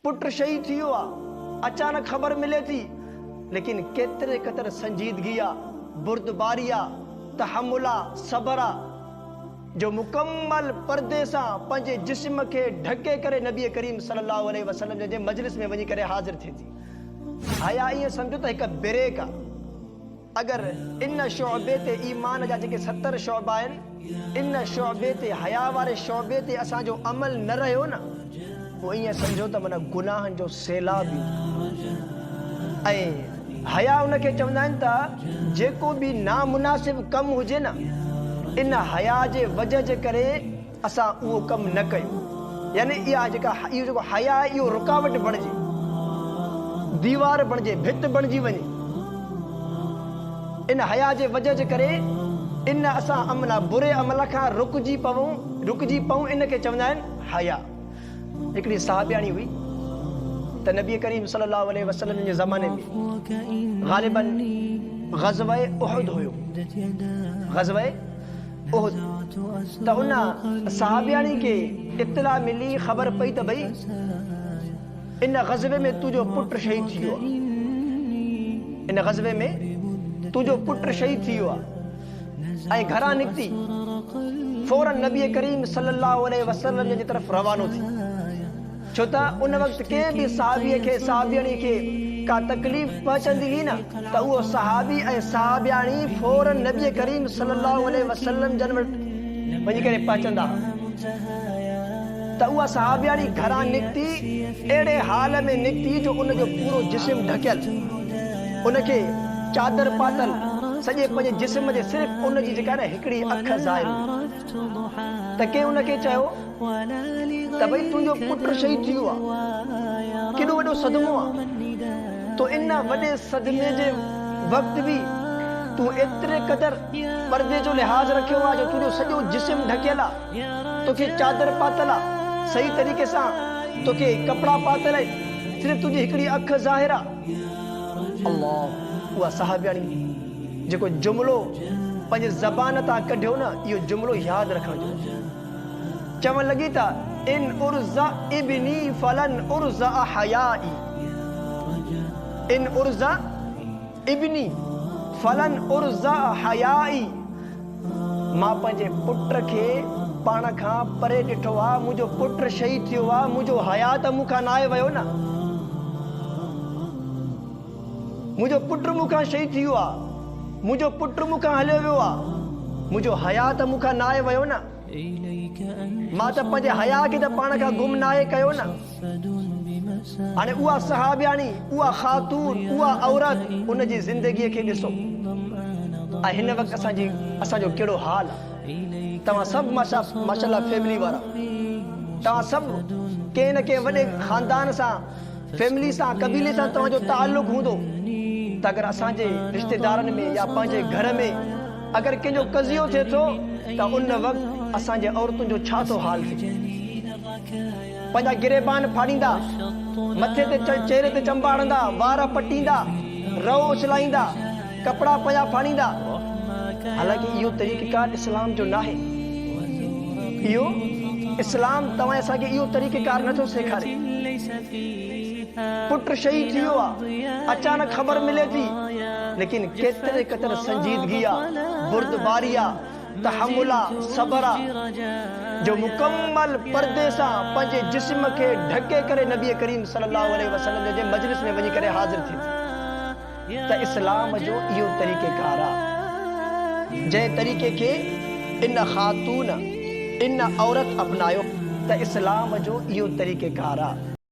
पुट शहीद थी वियो आहे, अचानक ख़बर मिले थी, लेकिन केतिरे क़दुरु संजीदगी आहे, बुर्दबारी आहे, तहमुल आहे, सबर आहे, जो मुकम्मल पर्दे सां पंहिंजे जिस्म खे ढके करे नबी करीम सल्लल्लाहु अलैहि वसल्लम जे मजलिस में वञी करे हाज़िर थिए थी। हया ईअं सम्झो त हिकु ब्रेक आहे। अगरि इन शोबे ते ईमान जा जेके 70 शोबा आहिनि, इन शोबे ते हया वारे शोबे ते असांजो अमल न रहियो न, पोइ ईअं सम्झो त माना गुनाहनि जो सैलाब ई। ऐं हया उनखे चवंदा आहिनि त जेको बि नामुनासिब कमु हुजे न, इन हया जे वजह जे करे असां उहो कमु न कयूं। यानी इहो जेको हया आहे इहो रुकावट बणिजे, दीवार बणिजे, भित बणिजी वञे। इन हया जे वजह जे करे इन असां अमला बुरे अमल खां रुकजी पऊं, इनखे चवंदा आहिनि हया। हिकिड़ी साहबियाणी हुई त नबी करीम सल्लल्लाहु अलैहि वसल्लम जे ज़माने में ग़ालिबन ग़ज़वे उहद हुयो, ग़ज़वे उहद। त उन साहबियाणी खे इत्तला मिली, ख़बर पई त भई इन ग़ज़वे में तुंहिंजो पुट शहीद थी वियो आहे, इन ग़ज़वे में तुंहिंजो पुट शहीद थी वियो आहे। ऐं घरां निकिती, फौरन नबी करीम सल्लल्लाहु अलैहि वसल्लम जी तरफ़ रवानो थी। छो त उन वक़्तु कंहिं बि साहबीअ खे, साहबियाणी खे का तकलीफ़ पहुचंदी हुई न, त उहो सहाबी ऐं साहबियाणी फौरन नबी करीम सल्लल्लाहु अलैहि वसल्लम जन वटि वञी करे पहुचंदा। त उहा सहाबियाणी घरां निकिती, अहिड़े हाल में निकिती जो उनजो पूरो जिस्म ढकियल, उनखे चादर पातल, सॼे पंहिंजे जिस्म जे सिर्फ़ु उनजी जेका न हिकिड़ी अख ज़ाहिर। त कंहिं उनखे चयो त भई तुंहिंजो पुट शहीद थी वियो आहे, केॾो वॾो सदमो आहे। तो इन वॾे सदमे जे वक़्तु बि तूं एतिरे क़दुरु पर्दे जो लिहाज़ रखियो आहे जो तुंहिंजो सॼो जिस्म ढकियल आहे, तोखे चादर पातल आहे, सही तरीक़े सां तोखे कपिड़ा पातल आहिनि, सिर्फ़ु तुंहिंजी हिकिड़ी अख ज़ाहिर आहे। अल्लाह, उहा साहबियाणी जेको जुमिलो पंहिंजे ज़बान तां कढियो न, इहो जुमिलो यादि रखण जो। चवण लॻी त इन उर्ज़ा इब्नी फलन उर्ज़ा हयाई, इन उर्ज़ा इब्नी फलन उर्ज़ा हयाई। मां पंहिंजे पुट खे पाण खां परे ॾिठो आहे, मुंहिंजो पुट शहीद थियो आहे, मुंहिंजो हया त मूंखां न आहे वियो न, मुंहिंजो पुट मूंखां शहीद थी वियो आहे, मुंहिंजो पुट मूंखां हलियो वियो आहे, मुंहिंजो हया त मूंखां न आहे वियो न, मां त पंहिंजे हया खे त पाण खां गुम न आहे कयो न। हाणे उहा सहाबियाणी, उहा ख़ातून, उहा औरत, उनजी ज़िंदगीअ खे ॾिसो। ऐं हिन वक़्तु असांजो कहिड़ो हाल आहे। तव्हां सभु माशाअल्लाह फैमिली वारा, तव्हां सभु कंहिं न कंहिं वॾे ख़ानदान सां, फैमिली सां, कबीले सां तव्हांजो ताल्लुक़ हूंदो। त अगरि असांजे रिश्तेदारनि में या पंहिंजे घर में अगरि कंहिंजो कज़ियो थिए थो, त उन वक़्तु असांजे औरतुनि जो छा थो हाल थिए। पंहिंजा गिरेबान फाड़ींदा, मथे ते चेहरे ते चंबा हणंदा, वार पटींदा, रओ उछलाईंदा, कपिड़ा पंहिंजा फाड़ींदा। हालांकि इहो तरीक़ेकार इस्लाम जो न आहे। इहो इस्लाम तव्हां असांखे इहो तरीक़ेकार नथो सेखारे। पुट शहीद थी वियो आहे, अचानक ख़बर मिले थी, लेकिन केतिरे क़दुरु संजीदगी आहे, बुर्दबारी आहे, तहमुल आहे, सबर आहे, जो मुकम्मल पर्दे सां पंहिंजे जिस्म खे ढके करे नबी करीम सल्लल्लाहु अलैहि वसल्लम जे मजलिस में वञी करे हाज़िर थी। त इस्लाम जो इहो तरीक़ेकार आहे, जंहिं तरीक़े खे इन ख़ातून, इन औरत अपनायो, त इस्लाम जो इहो तरीक़ेकार आहे।